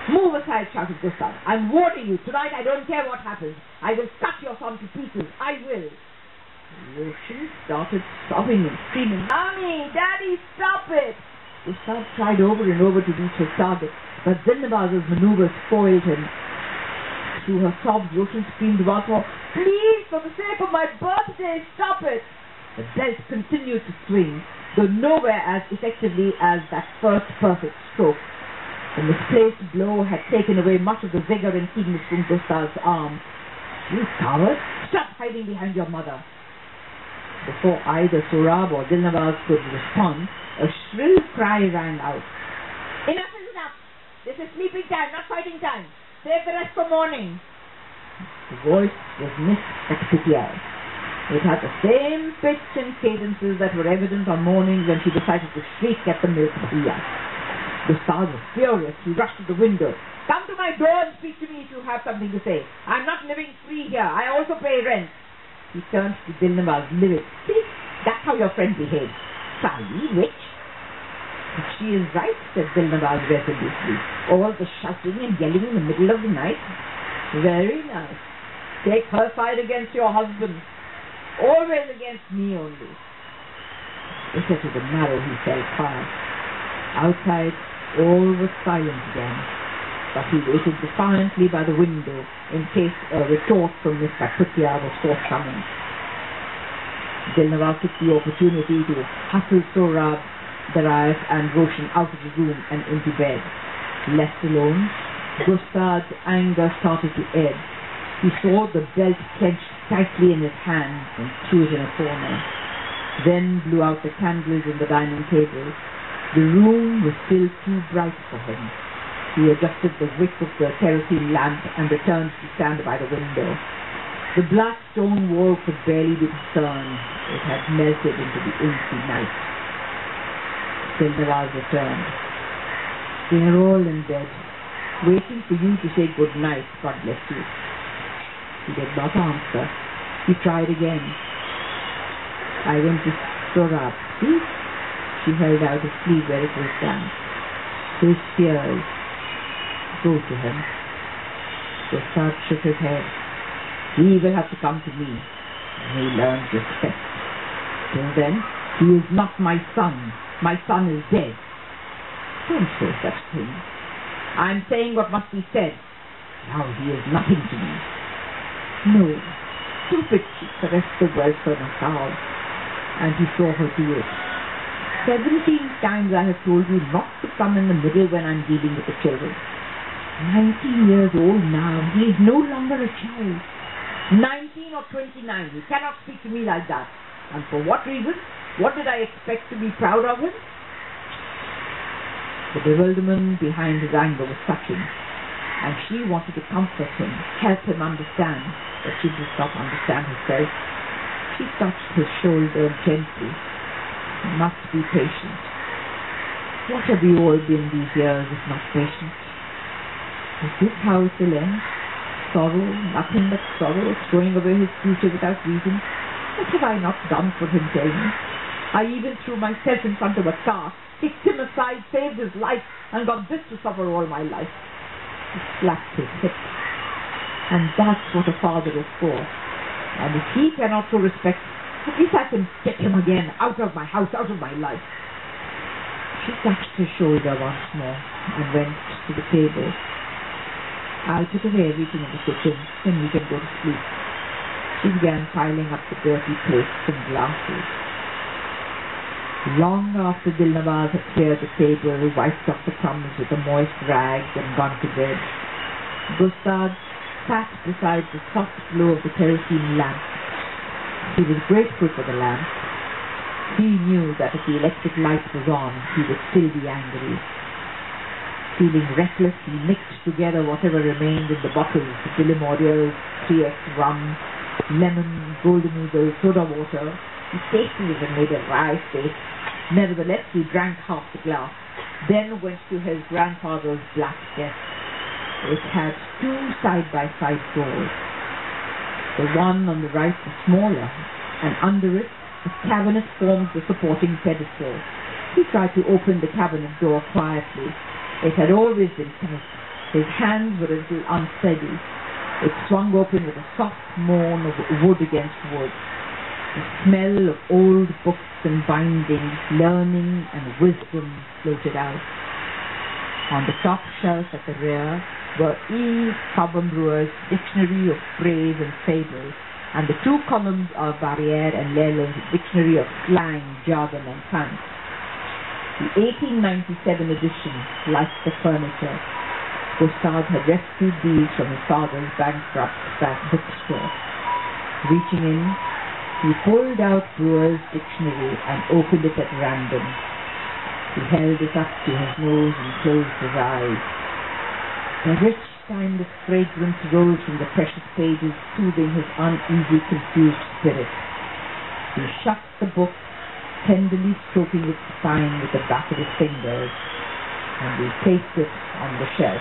Move aside, shouted Gustav. I'm warning you. Tonight I don't care what happens. I will cut your son to pieces. I will. Roshin started sobbing and screaming, Mommy! Daddy, stop it! Gustav tried over and over to reach his target, but Zilnabaz's maneuvers foiled him. Through her sobs, Roshin screamed once more, Please, for the sake of my birthday, stop it! The belt continued to swing, though nowhere as effectively as that first perfect stroke. The misplaced blow had taken away much of the vigor and keenness from Gustav's arm. You coward! Stop hiding behind your mother! Before either Surab or Dilnavaz could respond, a shrill cry rang out. Enough is enough! This is sleeping time, not fighting time! Save the rest for morning! The voice was Miss Takpitiar. It had the same pitch and cadences that were evident on mornings when she decided to shriek at the milk bhaiya. Gustav was furious. He rushed to the window. Come to my door and speak to me if you have something to say. I'm not living free here. I also pay rent. He turned to Dilnavaz, livid. See, that's how your friend behaves. Sally, witch. But she is right, said Dilnavaz resolutely. All the shouting and yelling in the middle of the night. Very nice. Take her side against your husband. Always against me only. Bitter to the marrow, he felt fast. Outside, all was silent again, but he waited defiantly by the window in case a retort from Miss Takpitiar was forthcoming. Dilnavaz took the opportunity to hustle Sohrab, Darius and Roshan out of the room and into bed. Left alone, Gustav's anger started to ebb. He saw the belt clenched tightly in his hand and threw it in a corner. Then blew out the candles in the dining table. The room was still too bright for him. He adjusted the wick of the kerosene lamp and returned to stand by the window. The black stone wall could barely be discerned. It had melted into the inky night. Dilnavaz returned. They are all in bed, waiting for you to say good night, God bless you. He did not answer. He tried again. I went to Sohrab. See? She held out his sleeve where it was damp. His tears. Go to him. Gustav shook his head. He will have to come to me when he learns respect. Till then, he is not my son. My son is dead. Don't say such things. I'm saying what must be said. Now he is nothing to me. No. Stupid, she caressed the well-furnished Nakav, and he saw her do it. 17 times I have told you not to come in the middle when I'm dealing with the children. 19 years old now. He is no longer a child. 19 or 29. He cannot speak to me like that. And for what reason? What did I expect to be proud of him? The bewilderment behind his anger was touching, and she wanted to comfort him, help him understand, but she did not understand herself. She touched his shoulder gently. You must be patient. What have we all been these years if not patient? Is this how it will end? Sorrow, nothing but sorrow, throwing away his future without reason. What have I not done for him, tell me? I even threw myself in front of a car, kicked him aside, saved his life, and got this to suffer all my life. He slapped his hip. And that's what a father is for. And if he cannot show respect, at least I can get him again, out of my house, out of my life. She touched his shoulder once more and went to the table. I'll put away everything in the kitchen, then we can go to sleep. She began piling up the dirty plates and glasses. Long after Dilnavaz had cleared the table, wiped off the crumbs with a moist rag and gone to bed, Gustav sat beside the soft glow of the kerosene lamp. He was grateful for the lamp. He knew that if the electric light was on, he would still be angry. Feeling reckless, he mixed together whatever remained in the bottles, Billimordial, 3X rum, lemon, golden noodle, soda water. He tasted it and made a wry face. Nevertheless, he drank half the glass, then went to his grandfather's black desk. It had 2 side-by-side doors. The one on the right was smaller, and under it, a cabinet formed the supporting pedestal. He tried to open the cabinet door quietly. It had always been tight, His hands were a little unsteady. It swung open with a soft moan of wood against wood. The smell of old books and bindings, learning and wisdom floated out. On the top shelf at the rear were E. Cobham Brewer's Dictionary of Phrase and Fable, and the 2 columns of Barriere and Leyland's Dictionary of Slang, Jargon and Cant. The 1897 edition, like the furniture, Gustave had rescued these from his father's bankrupt bookstore. Reaching in, he pulled out Brewer's dictionary and opened it at random. He held it up to his nose and closed his eyes. A rich, timeless fragrance rose from the precious pages, soothing his uneasy, confused spirit. He shut the book, tenderly stroking its spine with the back of his fingers, and he placed it on the shelf.